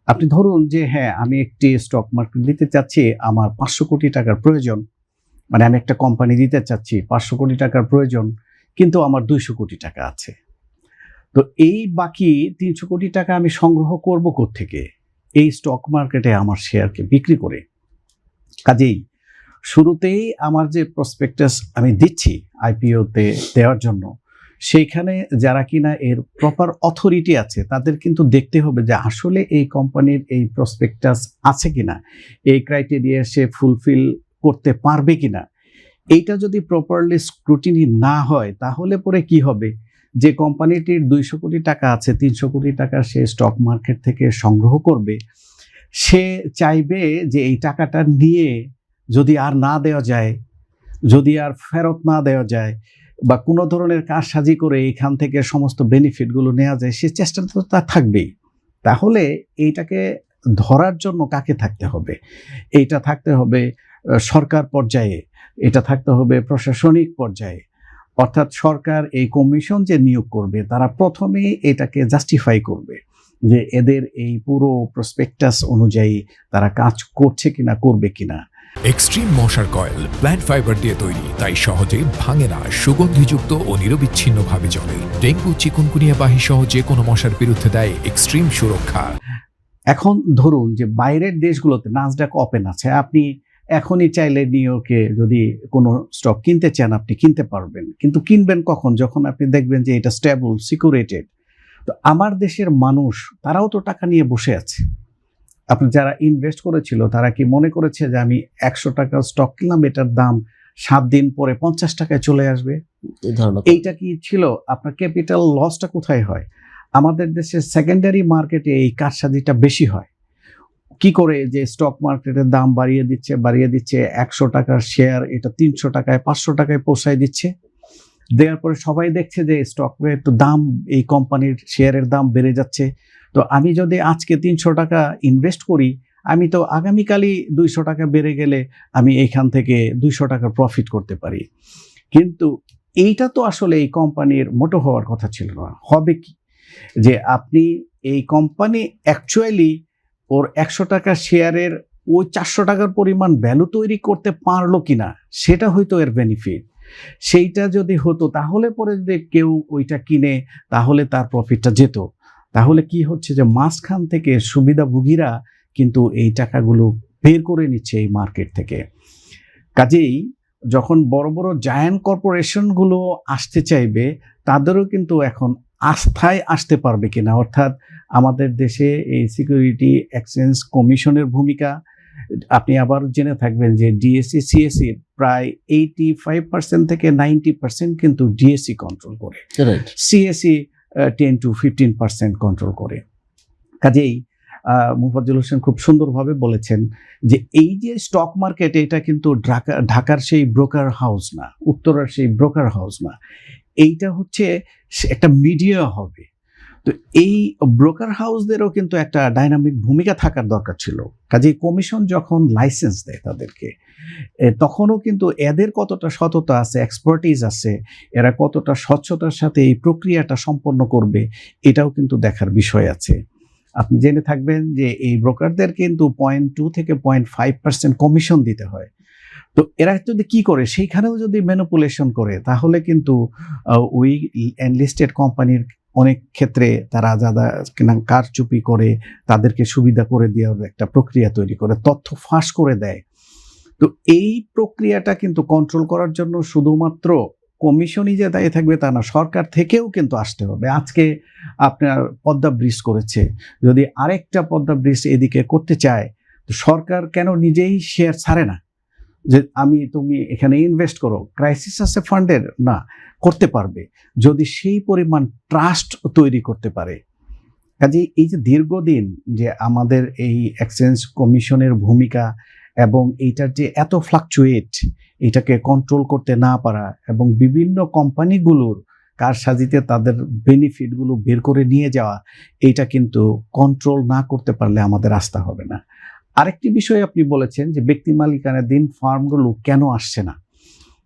আপনি ধরুন যে হ্যাঁ, আমি একটি স্টক মার্কেট দিতে চাচ্ছি, আমার ৫০০ কোটি টাকার প্রয়োজন। মানে আমি একটা কোম্পানি দিতে চাচ্ছি, ৫০০ কোটি টাকার প্রয়োজন, কিন্তু আমার ২০০ কোটি টাকা আছে। তো এই বাকি ৩০০ কোটি টাকা আমি সংগ্রহ করব কোত্থেকে? এই স্টক মার্কেটে আমার শেয়ারকে বিক্রি করে। কাজেই শুরুতেই আমার যে প্রসপেক্টাস আমি দিচ্ছি আইপিওতে দেওয়ার জন্য, সেইখানে যারা কিনা এর প্রপার অথরিটি আছে তাদের কিন্তু দেখতে হবে যে আসলে এই কোম্পানির এই প্রসপেক্টাস আছে কিনা, এই ক্রাইটেরিয়া সে ফুলফিল করতে পারবে কিনা। এইটা যদি প্রপারলি স্ক্রুটিনি না হয় তাহলে পরে কি হবে, যে কোম্পানিটির ২০০ কোটি টাকা আছে, ৩০০ কোটি টাকা সে স্টক মার্কেট থেকে সংগ্রহ করবে, সে চাইবে যে এই টাকাটা নিয়ে যদি আর না দেওয়া যায়, যদি আর ফেরত না দেওয়া যায় বা কোনো ধরনের কারসাজি করে এখান থেকে সমস্ত বেনিফিটগুলো নেওয়া যায়, সে চেষ্টা তো তার থাকবেই। তাহলে এইটাকে ধরার জন্য কাকে থাকতে হবে? এইটা থাকতে হবে সরকার পর্যায়ে, এটা থাকতে হবে প্রশাসনিক পর্যায়ে। অর্থাৎ সরকার এই কমিশন যে নিয়োগ করবে তারা প্রথমেই এটাকে জাস্টিফাই করবে যে এদের এই পুরো প্রসপেক্টাস অনুযায়ী তারা কাজ করছে কিনা, করবে কিনা। এক্সট্রিম মশার কয়েল প্ল্যান্ট ফাইবার দিয়ে তৈরি, তাই সহজে ভাঙে না, সুগন্ধিযুক্ত ও নিরবিচ্ছিন্নভাবে জ্বলে। ডেঙ্গু, চিকুনগুনিয়া বাহি সহ যে কোনো মশার বিরুদ্ধে দেয় এক্সট্রিম সুরক্ষা। এখন ধরুন যে বাইরের দেশগুলোতে নাসডাক ওপেন আছে, আপনি এখনই চাইলে নিউইয়র্কে যদি কোনো স্টক কিনতে চান আপনি কিনতে পারবেন, কিন্তু কিনবেন কখন? যখন আপনি দেখবেন যে এটা স্টেবল, সিকিউরেটেড। তো আমার দেশের মানুষ তারাও তো টাকা নিয়ে বসে আছে। আপনি যারা ইনভেস্ট করেছিল তারা কি মনে করেছে যে আমি ১০০ টাকার স্টক কিনলাম, এটার দাম ৭ দিন পরে ৫০ টাকায় চলে আসবে? এইটা কি ছিল? আপনার ক্যাপিটাল লসটা কোথায় হয়? আমাদের দেশের সেকেন্ডারি মার্কেটে এই কারসাজিটা বেশি হয়। কি করে? যে স্টক মার্কেটের দাম বাড়িয়ে দিচ্ছে ১০০ টাকার শেয়ার এটা ৩০০ টাকায় ৫০০ টাকায় পৌঁছায় দিচ্ছে। দেওয়ার পরে সবাই দেখছে যে স্টকের তো দাম, এই কোম্পানির শেয়ারের দাম বেড়ে যাচ্ছে। তো আমি যদি আজকে ৩০০ টাকা ইনভেস্ট করি, আমি তো আগামীকালই ২০০ টাকা বেড়ে গেলে আমি এইখান থেকে ২০০ টাকা প্রফিট করতে পারি। কিন্তু এইটা তো আসলে এই কোম্পানির মোটো হওয়ার কথা ছিল না। হবে কি? যে আপনি এই কোম্পানি অ্যাকচুয়ালি ওর ১০০ টাকার শেয়ারের ওই ৪০০ টাকার পরিমাণ ভ্যালু তৈরি করতে পারলো কিনা, সেটা হয়তো এর বেনিফিট। সেইটা যদি হতো তাহলে পরে যদি কেউ ওইটা কিনে তাহলে তার প্রফিটটা যেত। তাহলে কি হচ্ছে যে মাঝখান থেকে সুবিধাভোগীরা কিন্তু এই টাকাগুলো বের করে নিচ্ছে এই মার্কেট থেকে। কাজেই যখন বড় বড় জায়ান্ট কর্পোরেশনগুলো আসতে চাইবে, তাদেরও কিন্তু এখন আস্থায় আসতে পারবে কিনা, অর্থাৎ আমাদের দেশে এই সিকিউরিটি এক্সচেঞ্জ কমিশনের ভূমিকা। আপনি আবার জেনে থাকবেন যে ডিএসসি, সিএসসি প্রায় 85% থেকে 90% কিন্তু ডিএসসি কন্ট্রোল করে। রাইট। সিএসসি 10 to 15% কন্ট্রোল করে। কাজেই মুফাজ্জল হোসেন খুব সুন্দরভাবে বলেছেন যে এই যে স্টক মার্কেট, এটা কিন্তু ঢাকার সেই ব্রোকার হাউস না, উত্তরার সেই ব্রোকার হাউস না। এইটা হচ্ছে একটা মিডিয়া হবে। তো এই ব্রোকার হাউসদেরও কিন্তু একটা ডাইনামিক ভূমিকা থাকার দরকার ছিল। কাজেই কমিশন যখন লাইসেন্স দেয় তাদেরকে, তখনও কিন্তু এদের কতটা সততা আছে, এক্সপার্টিজ আছে, এরা কতটা স্বচ্ছতার সাথে এই প্রক্রিয়াটা সম্পন্ন করবে, এটাও কিন্তু দেখার বিষয় আছে। আপনি জেনে থাকবেন যে এই ব্রোকারদের কিন্তু 0.2 থেকে 0.5% কমিশন দিতে হয়। তো এরা যদি কি করে, সেইখানেও যদি ম্যানিপুলেশন করে, তাহলে কিন্তু ওই এনলিস্টেড কোম্পানির অনেক ক্ষেত্রে তারা যারা কিনা কারচুপি করে তাদেরকে সুবিধা করে দেওয়ার একটা প্রক্রিয়া তৈরি করে, তথ্য ফাঁস করে দেয়। তো এই প্রক্রিয়াটা কিন্তু কন্ট্রোল করার জন্য শুধুমাত্র কমিশনই যে দায়ী থাকবে তা না, সরকার থেকেও কিন্তু আসতে হবে। আজকে আপনার পদ্মা ব্রিজ করেছে, যদি আরেকটা পদ্মা ব্রিজ এদিকে করতে চায়, তো সরকার কেন নিজেই শেয়ার ছাড়ে না যে তুমি এখানে ইনভেস্ট করো? ক্রাইসিস আছে ফান্ডের, না, করতে পারবে যদি সেই পরিমাণ ট্রাস্ট তৈরি করতে পারে। কাজেই এই যে দীর্ঘদিন যে আমাদের এই এক্সচেঞ্জ কমিশনের ভূমিকা এবং এইটার যে এত ফ্লাকচুয়েট, এটাকে কন্ট্রোল করতে না পারা এবং বিভিন্ন কোম্পানিগুলোর কারসাজিতে তাদের বেনিফিটগুলো বের করে নিয়ে যাওয়া, এইটা কিন্তু কন্ট্রোল না করতে পারলে আমাদের আস্থা হবে না। আরেকটি বিষয় আপনি বলেছেন যে ব্যক্তি মালিকানাধীন ফার্মগুলো কেন আসছে না।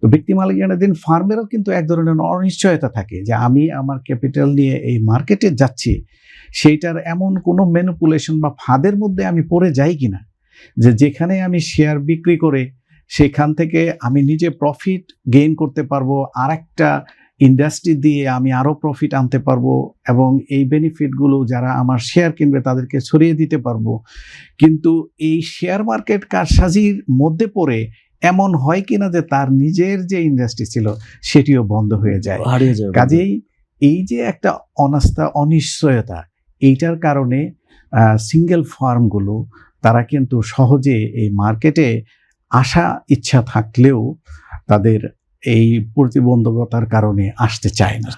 তো ব্যক্তি মালিকানাধীন ফার্মেরও কিন্তু এক ধরনের অনিশ্চয়তা থাকে যে আমি আমার ক্যাপিটাল নিয়ে এই মার্কেটে যাচ্ছি, সেইটার এমন কোনো ম্যানিপুলেশন বা ফাঁদের মধ্যে আমি পড়ে যাই কিনা, যে যেখানে আমি শেয়ার বিক্রি করে সেখান থেকে আমি নিজে প্রফিট গেইন করতে পারবো, আর একটা ইন্ডাস্ট্রি দিয়ে আমি আরও প্রফিট আনতে পারবো এবং এই বেনিফিটগুলো যারা আমার শেয়ার কিনবে তাদেরকে ছড়িয়ে দিতে পারবো। কিন্তু এই শেয়ার মার্কেট কারসাজির মধ্যে পড়ে এমন হয় কিনা যে তার নিজের যে ইন্ডাস্ট্রি ছিল সেটিও বন্ধ হয়ে যায়, হারিয়ে যাবে। কাজেই এই যে একটা অনাস্থা, অনিশ্চয়তা, এইটার কারণে সিঙ্গেল ফার্মগুলো তারা কিন্তু সহজে এই মার্কেটে আসা ইচ্ছা থাকলেও তাদের এই প্রতিবন্ধকতার কারণে আসতে চায় না।